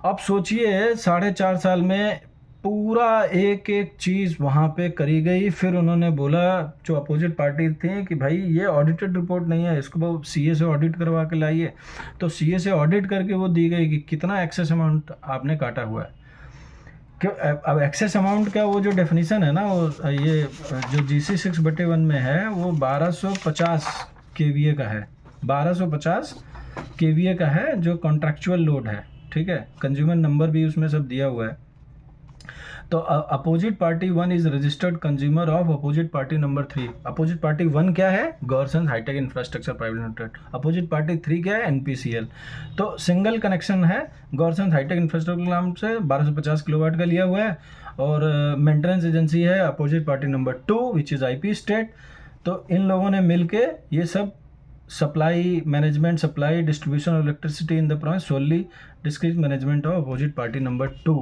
अब सोचिए 4.5 साल में पूरा एक एक चीज़ वहाँ पे करी गई। फिर उन्होंने बोला, जो अपोजिट पार्टी थी, कि भाई ये ऑडिटेड रिपोर्ट नहीं है, इसको वो सीए से ऑडिट करवा के लाइए। तो सीए से ऑडिट करके वो दी गई कि कितना एक्सेस अमाउंट आपने काटा हुआ है। क्यों? अब एक्सेस अमाउंट का वो जो डेफिनेशन है ना, वो ये जो GC 6/1 में है, वो 1250 केवीए का है। 1250 केवीए का है जो कॉन्ट्रैक्चुअल लोड है, ठीक है। कंज्यूमर नंबर भी उसमें सब दिया हुआ है। तो opposite party 1 is registered consumer of opposite party number 3। Opposite party 1 क्या है? Gaursons hitech infrastructure private limited. Opposite party 3 क्या है? NPCL। तो सिंगल कनेक्शन है गॉर्सन हाईटेक इंफ्रास्ट्रक्चर के नाम से, 1250 किलोवाट का लिया हुआ है। और मेंटेनेंस एजेंसी है opposite party number 2 which is IP state. तो इन लोगों ने मिल के ये सब supply management, supply distribution of electricity in the province solely discrete management of opposite party number 2,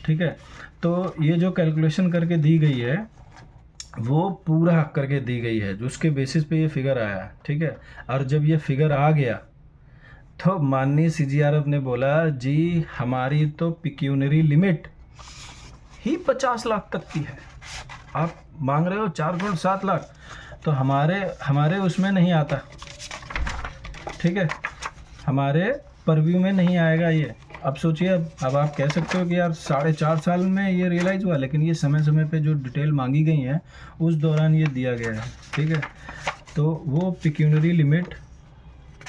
ठीक है। तो ये जो कैलकुलेशन करके दी गई है वो पूरा करके दी गई है, जो उसके बेसिस पे ये फिगर आया है, ठीक है। और जब ये फिगर आ गया तो माननीय CGRF ने बोला, जी हमारी तो पिक्यूनरी लिमिट ही 50 लाख तक की है, आप मांग रहे हो 4 करोड़ 7 लाख, तो हमारे उसमें नहीं आता, ठीक है, हमारे परव्यू में नहीं आएगा ये। अब सोचिए, अब आप कह सकते हो कि यार 4.5 साल में ये रियलाइज़ हुआ, लेकिन ये समय समय पे जो डिटेल मांगी गई हैं उस दौरान ये दिया गया है, ठीक है। तो वो पिक्यूनरी लिमिट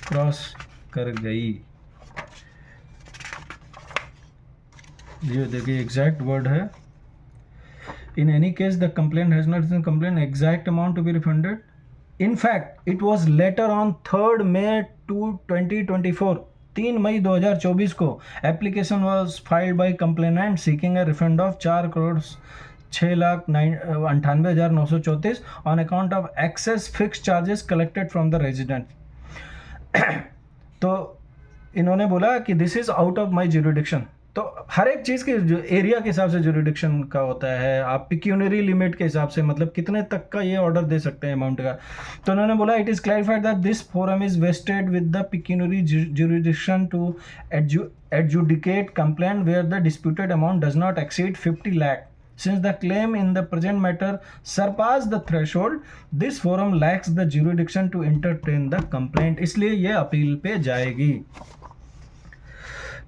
क्रॉस कर गई। ये देखिए एग्जैक्ट वर्ड है, in any case the complaint has not complain exact amount to be refunded. In fact, it was later on 3rd May 2024, 3 मई 2024 को application was filed by complainant seeking a refund of 4 crore 6,98,934 on account of access fix charges collected from the resident. तो इन्होंने बोला कि this is out of my jurisdiction. तो हर एक चीज़ के जो एरिया के हिसाब से ज्यूरिडिक्शन का होता है, आप पिक्यूनरी लिमिट के हिसाब से मतलब कितने तक का ये ऑर्डर दे सकते हैं अमाउंट का। तो उन्होंने बोला, it is clarified that this forum is vested with the pecuniary jurisdiction to adjudicate complaint where the disputed amount does not exceed 50 lakh. Since the claim in the present matter surpass the threshold, this forum lacks the jurisdiction to entertain the complaint. इसलिए ये appeal पे जाएगी,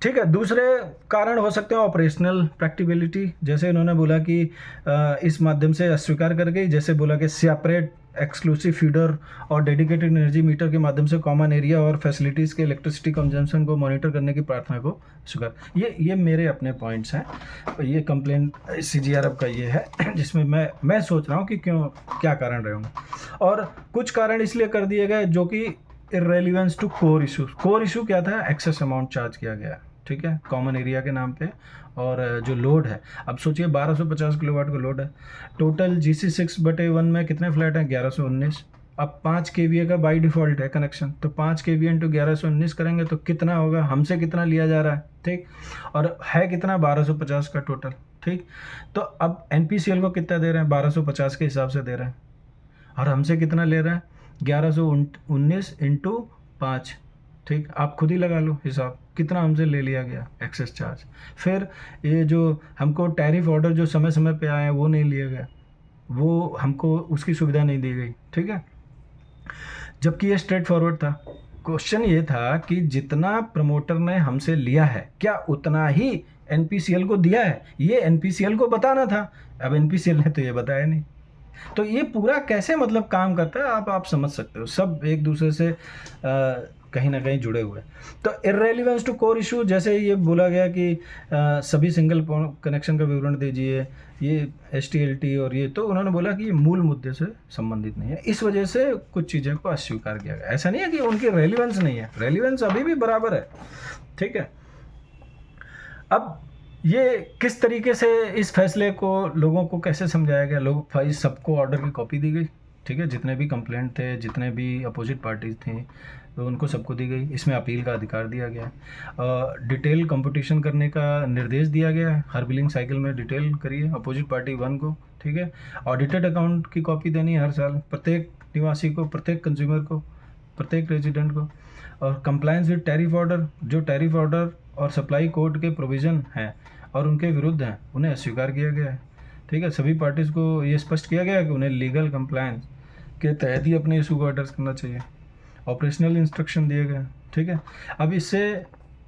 ठीक है। दूसरे कारण हो सकते हैं ऑपरेशनल प्रैक्टिबिलिटी, जैसे इन्होंने बोला कि इस माध्यम से अस्वीकार कर गई, जैसे बोला कि सेपरेट एक्सक्लूसिव फीडर और डेडिकेटेड एनर्जी मीटर के माध्यम से कॉमन एरिया और फैसिलिटीज़ के इलेक्ट्रिसिटी कंजम्पशन को मॉनिटर करने की प्रार्थना को स्वीकार। ये मेरे अपने पॉइंट्स हैं। ये कंप्लेंट CGRF का ये है, जिसमें मैं सोच रहा हूँ कि क्या कारण रहे होंगे। और कुछ कारण इसलिए कर दिए गए जो कि irrelevance to core issue. Core issue क्या था? एक्सेस अमाउंट चार्ज किया गया, ठीक है, कॉमन एरिया के नाम पे। और जो लोड है, अब सोचिए 1250 किलोवाट का लोड है, टोटल GC 6/1 में कितने फ्लैट हैं? 1119। अब 5 kVA का बाय डिफ़ॉल्ट है कनेक्शन, तो 5 kVA इंटू 1119 करेंगे तो कितना होगा? हमसे कितना लिया जा रहा है, ठीक, और है कितना? 1250 का टोटल, ठीक। तो अब NPCL को कितना दे रहे हैं? 1250 के हिसाब से दे रहे हैं, और हमसे कितना ले रहे हैं? 1119 इंटू 5, ठीक। आप खुद ही लगा लो हिसाब, कितना हमसे ले लिया गया एक्सेस चार्ज। फिर ये जो हमको टैरिफ ऑर्डर जो समय समय पे आए हैं वो नहीं लिया गया, वो हमको उसकी सुविधा नहीं दी गई, ठीक है। जबकि ये स्ट्रेट फॉरवर्ड था। क्वेश्चन ये था कि जितना प्रमोटर ने हमसे लिया है क्या उतना ही NPCL को दिया है? ये NPCL को बताना था। अब NPCL ने तो ये बताया नहीं। तो ये पूरा कैसे मतलब काम करता है आप समझ सकते हो, सब एक दूसरे से कहीं ना कहीं जुड़े हुए। तो इररेलेवेंस टू कोर इशू, जैसे ये बोला गया कि सभी सिंगल कनेक्शन का विवरण दीजिए, ये STLT और ये, तो उन्होंने बोला कि ये मूल मुद्दे से संबंधित नहीं है, इस वजह से कुछ चीज़ों को अस्वीकार किया गया। ऐसा नहीं है कि उनकी रेलिवेंस नहीं है, रेलिवेंस अभी भी बराबर है, ठीक है। अब ये किस तरीके से इस फैसले को लोगों को कैसे समझाया गया? लोग भाई सबको ऑर्डर की कॉपी दी गई, ठीक है, जितने भी कंप्लेंट थे, जितने भी अपोजिट पार्टीज थी, तो उनको सबको दी गई। इसमें अपील का अधिकार दिया गया, डिटेल कंपटीशन करने का निर्देश दिया गया है। हर बिलिंग साइकिल में डिटेल करिए अपोजिट पार्टी 1 को, ठीक है। ऑडिटेड अकाउंट की कॉपी देनी है हर साल प्रत्येक निवासी को, प्रत्येक कंज्यूमर को, प्रत्येक रेजिडेंट को। और कंप्लायंस विद टैरिफ ऑर्डर, जो टैरिफ ऑर्डर और सप्लाई कोड के प्रोविज़न हैं और उनके विरुद्ध हैं उन्हें अस्वीकार किया गया है। ठीक है, सभी पार्टीज़ को ये स्पष्ट किया गया है कि उन्हें लीगल कंप्लायंस के तहत ही अपने इशू को एड्रेस करना चाहिए। ऑपरेशनल इंस्ट्रक्शन दिए गए। ठीक है, अब इससे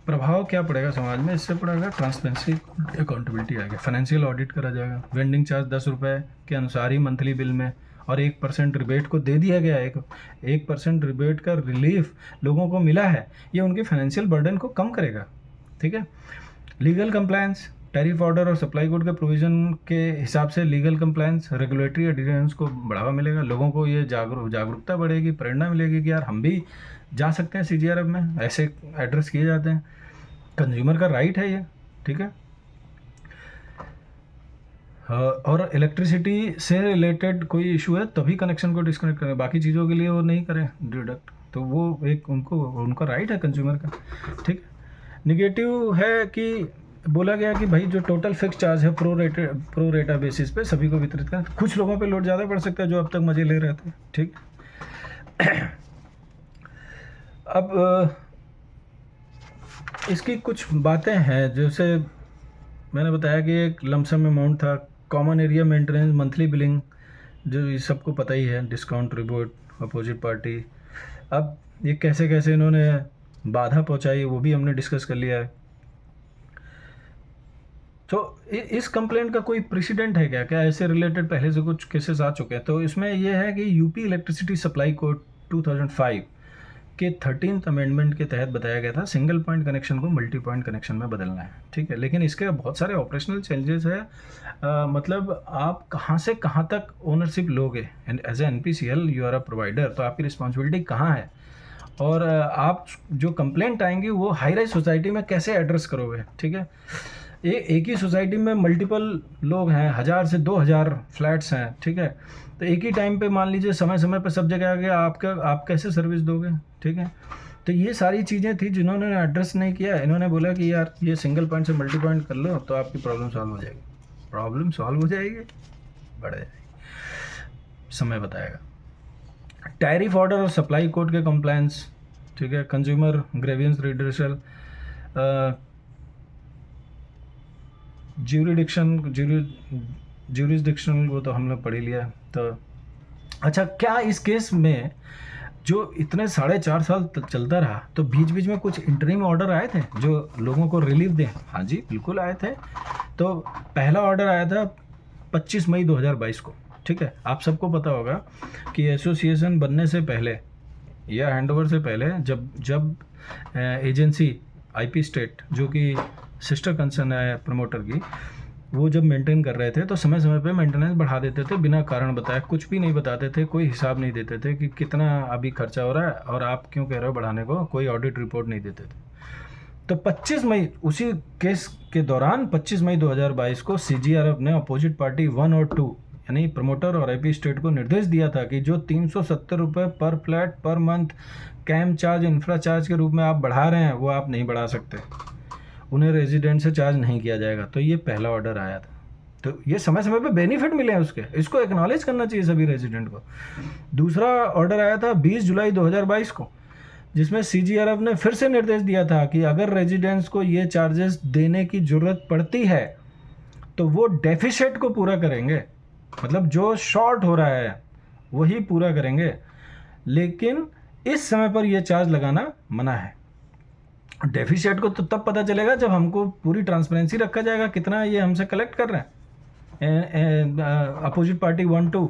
प्रभाव क्या पड़ेगा समाज में? इससे पड़ेगा ट्रांसपेरेंसी, अकाउंटेबिलिटी आएगा, फाइनेंशियल ऑडिट करा जाएगा, वेंडिंग चार्ज 10 रुपये के अनुसार ही मंथली बिल में, और 1% रिबेट को दे दिया गया है। 1% रिबेट का रिलीफ लोगों को मिला है, ये उनके फाइनेंशियल बर्डन को कम करेगा। ठीक है, लीगल कंप्लायंस, टैरिफ ऑर्डर और सप्लाई कोड के प्रोविज़न के हिसाब से लीगल कंप्लायंस, रेगुलेटरी एडियरेंस को बढ़ावा मिलेगा, लोगों को ये जागरूकता बढ़ेगी, प्रेरणा मिलेगी कि यार हम भी जा सकते हैं CGRF में, ऐसे एड्रेस किए जाते हैं, कंज्यूमर का राइट है ये। ठीक है, और इलेक्ट्रिसिटी से रिलेटेड कोई इशू है तभी कनेक्शन को डिस्कनेक्ट करें, बाकी चीज़ों के लिए वो नहीं करें डिडक्ट, तो वो एक उनका राइट है कंज्यूमर का। ठीक है, निगेटिव है कि बोला गया कि भाई जो टोटल फिक्स चार्ज है प्रो रेटा बेसिस पे सभी को वितरित करें। कुछ लोगों पे लोड ज़्यादा पड़ सकता है जो अब तक मज़े ले रहे थे। ठीक, अब इसकी कुछ बातें हैं, जैसे मैंने बताया कि एक लमसम अमाउंट था, common area maintenance, monthly billing, जो ये सबको पता ही है, डिस्काउंट, रिबोट, अपोजिट पार्टी। अब ये कैसे कैसे इन्होंने बाधा पहुंचाई वो भी हमने डिस्कस कर लिया है। तो इस कंप्लेंट का कोई प्रेसिडेंट है क्या? क्या ऐसे रिलेटेड पहले से कुछ केसेस आ चुके हैं? तो इसमें यह है कि यूपी इलेक्ट्रिसिटी सप्लाई कोड 2005 के 13th अमेंडमेंट के तहत बताया गया था सिंगल पॉइंट कनेक्शन को मल्टी पॉइंट कनेक्शन में बदलना है। ठीक है, लेकिन इसके बहुत सारे ऑपरेशनल चेंजेस है। मतलब आप कहाँ से कहाँ तक ओनरशिप लोगे? As a NPCL you are a provider, तो आपकी रिस्पॉन्सिबिलिटी कहाँ है? और आप जो कंप्लेंट आएंगी वो हाई राइज सोसाइटी में कैसे एड्रेस करोगे? ठीक है, एक ही सोसाइटी में मल्टीपल लोग हैं, 1000 से 2000 फ्लैट्स हैं। ठीक है, तो एक ही टाइम पे मान लीजिए समय समय पे सब जगह आ गया, आप कैसे सर्विस दोगे? ठीक है, तो ये सारी चीज़ें थी जिन्होंने एड्रेस नहीं किया। इन्होंने बोला कि यार ये सिंगल पॉइंट से मल्टी पॉइंट कर लो तो आपकी प्रॉब्लम सॉल्व हो जाएगी। प्रॉब्लम सॉल्व हो जाएगी, बढ़ जाएगी, समय बताएगा। टैरिफ ऑर्डर और सप्लाई कोड के कंप्लायंस। ठीक है, कंज्यूमर ग्रेवियंस रिड्रेसल, ज्यूरिडिक्शन वो तो हमने पढ़ ही लिया। तो अच्छा, क्या इस केस में जो इतने 4.5 साल तक चलता रहा तो बीच बीच में कुछ इंटरिम ऑर्डर आए थे जो लोगों को रिलीफ दें? हाँ जी, बिल्कुल आए थे। तो पहला ऑर्डर आया था 25 मई 2022 को। ठीक है, आप सबको पता होगा कि एसोसिएशन बनने से पहले या हैंडओवर से पहले जब एजेंसी IP स्टेट जो कि सिस्टर कंसर्न है प्रमोटर की, वो जब मेंटेन कर रहे थे तो समय समय पे मेंटेनेंस बढ़ा देते थे बिना कारण बताए, कुछ भी नहीं बताते थे, कोई हिसाब नहीं देते थे कि कितना अभी खर्चा हो रहा है और आप क्यों कह रहे हो बढ़ाने को, कोई ऑडिट रिपोर्ट नहीं देते थे। तो 25 मई उसी केस के दौरान 25 मई 2022 को CGRF ने अपोजिट पार्टी 1 और 2 यानी प्रमोटर और IP स्टेट को निर्देश दिया था कि जो 370 रुपये पर flat per month CAM charge infra charge के रूप में आप बढ़ा रहे हैं वो आप नहीं बढ़ा सकते, उन्हें रेजिडेंट से चार्ज नहीं किया जाएगा। तो ये पहला ऑर्डर आया था। तो ये समय समय पे बेनिफिट मिले हैं उसके, इसको एक्नॉलेज करना चाहिए सभी रेजिडेंट को। दूसरा ऑर्डर आया था 20 जुलाई 2022 को, जिसमें CGRF ने फिर से निर्देश दिया था कि अगर रेजिडेंट्स को ये चार्जेस देने की ज़रूरत पड़ती है तो वो डेफिसिट को पूरा करेंगे, मतलब जो शॉर्ट हो रहा है वही पूरा करेंगे, लेकिन इस समय पर यह चार्ज लगाना मना है। डेफिसिट को तो तब पता चलेगा जब हमको पूरी ट्रांसपेरेंसी रखा जाएगा कितना ये हमसे कलेक्ट कर रहे हैं अपोजिट पार्टी 1, 2।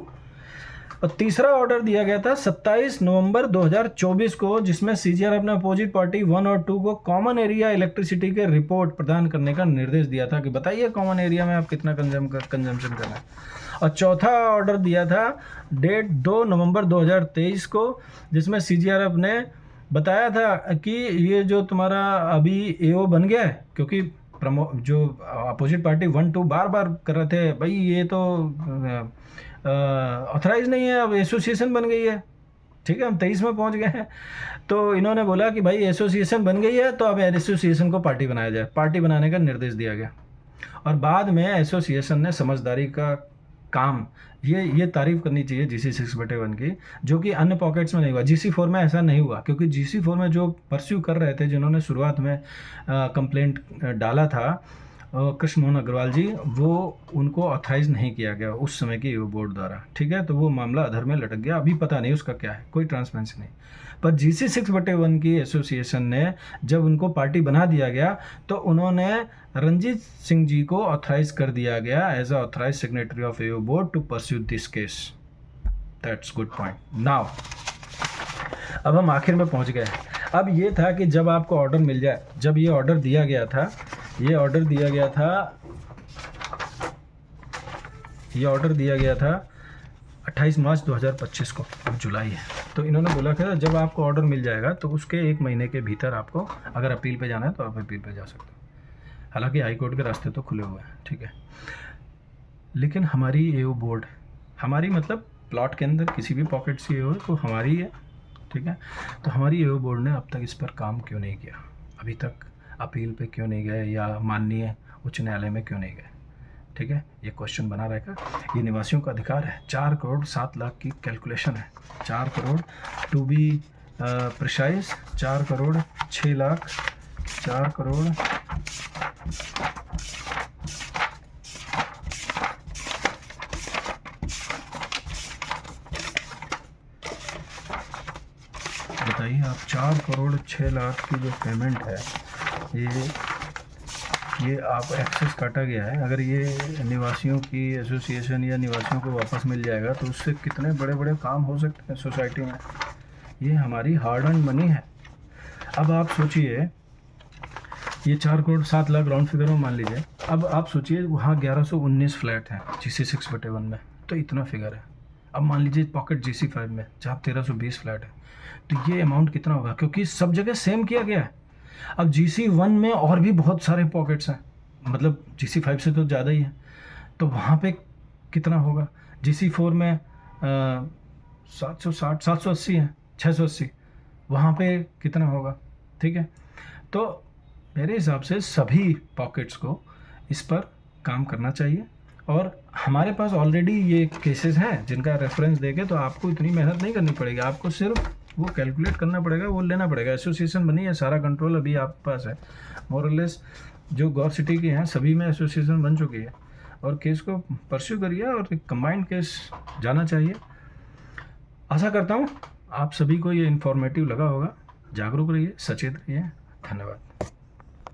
और तीसरा ऑर्डर दिया गया था 27 नवंबर 2024 को, जिसमें CGRF ने अपोजिट पार्टी 1 और 2 को कॉमन एरिया इलेक्ट्रिसिटी के रिपोर्ट प्रदान करने का निर्देश दिया था कि बताइए कॉमन एरिया में आप कितना कंजम्पशन करना है। और चौथा ऑर्डर दिया था डेट 2 नवंबर 2023 को, जिसमें CGRF ने बताया था कि ये जो तुम्हारा अभी AO बन गया है, क्योंकि जो अपोजिट पार्टी 1, 2 बार बार कर रहे थे भाई ये तो ऑथराइज नहीं है, अब एसोसिएशन बन गई है। ठीक है, हम 23 में पहुंच गए हैं। तो इन्होंने बोला कि भाई एसोसिएशन बन गई है तो अब एसोसिएशन को पार्टी बनाया जाए, पार्टी बनाने का निर्देश दिया गया। और बाद में एसोसिएशन ने समझदारी का काम, ये तारीफ करनी चाहिए GC 6/1 की, जो कि अन्य पॉकेट्स में नहीं हुआ। GC 4 में ऐसा नहीं हुआ, क्योंकि GC 4 में जो परस्यू कर रहे थे, जिन्होंने शुरुआत में कंप्लेंट डाला था, कृष्ण मोहन अग्रवाल जी, वो उनको ऑथराइज नहीं किया गया उस समय के ईओ बोर्ड द्वारा, ठीक है। तो वो मामला अधर में लटक गया, अभी पता नहीं उसका क्या है, कोई ट्रांसपेरेंसी नहीं। पर GC 6/1 की एसोसिएशन ने जब उनको पार्टी बना दिया गया तो उन्होंने रंजीत सिंह जी को ऑथराइज कर दिया गया as a authorise signatory of EO board to pursue this case. That's good point. Now अब हम आखिर में पहुंच गए। अब ये था कि जब आपको ऑर्डर मिल जाए, जब ये ऑर्डर दिया गया था, ये ऑर्डर दिया गया था 28 मार्च 2025 को, अब जुलाई है। तो इन्होंने बोला कि जब आपको ऑर्डर मिल जाएगा तो उसके 1 महीने के भीतर आपको अगर अपील पे जाना है तो आप अपील पे जा सकते हो। हालांकि हाई कोर्ट के रास्ते तो खुले हुए हैं, ठीक है। लेकिन हमारी ईओ बोर्ड, हमारी मतलब प्लॉट के अंदर किसी भी पॉकेट से हो तो हमारी है, ठीक है। तो हमारी ईओ बोर्ड ने अब तक इस पर काम क्यों नहीं किया, अभी तक अपील पे क्यों नहीं गए या माननीय उच्च न्यायालय में क्यों नहीं गए, ठीक है। ये क्वेश्चन बना रहेगा। ये निवासियों का अधिकार है। 4 करोड़ 7 लाख की कैलकुलेशन है, 4 crore to be precise, 4 crore 6 lakh, 4 crore बताइए आप, 4 करोड़ 6 लाख की जो पेमेंट है ये आप एक्सेस काटा गया है। अगर ये निवासियों की एसोसिएशन या निवासियों को वापस मिल जाएगा तो उससे कितने बड़े बड़े काम हो सकते हैं सोसाइटी में। ये हमारी हार्ड अर्न मनी है। अब आप सोचिए, ये 4 करोड़ 7 लाख राउंड फिगर में मान लीजिए। अब आप सोचिए वहाँ 1119 फ्लैट हैं GC 6/1 में, तो इतना फिगर है। अब मान लीजिए पॉकेट GC 5 में जहाँ 1320 फ्लैट है, तो ये अमाउंट कितना होगा, क्योंकि सब जगह सेम किया गया है। अब GC 1 में और भी बहुत सारे पॉकेट्स हैं, मतलब GC 5 से तो ज़्यादा ही है, तो वहाँ पे कितना होगा। GC 4 में 760 780 है, 680, वहाँ पे कितना होगा, ठीक है। तो मेरे हिसाब से सभी पॉकेट्स को इस पर काम करना चाहिए। और हमारे पास ऑलरेडी ये केसेस हैं जिनका रेफरेंस देके, तो आपको इतनी मेहनत नहीं करनी पड़ेगी, आपको सिर्फ वो कैलकुलेट करना पड़ेगा, वो लेना पड़ेगा। एसोसिएशन बनी है, सारा कंट्रोल अभी आपके पास है। मोरलेस जो गौर सिटी के हैं सभी में एसोसिएशन बन चुकी है, और केस को परस्यू करिए और एक कंबाइंड केस जाना चाहिए। आशा करता हूँ आप सभी को ये इन्फॉर्मेटिव लगा होगा। जागरूक रहिए, सचेत रहिए। धन्यवाद।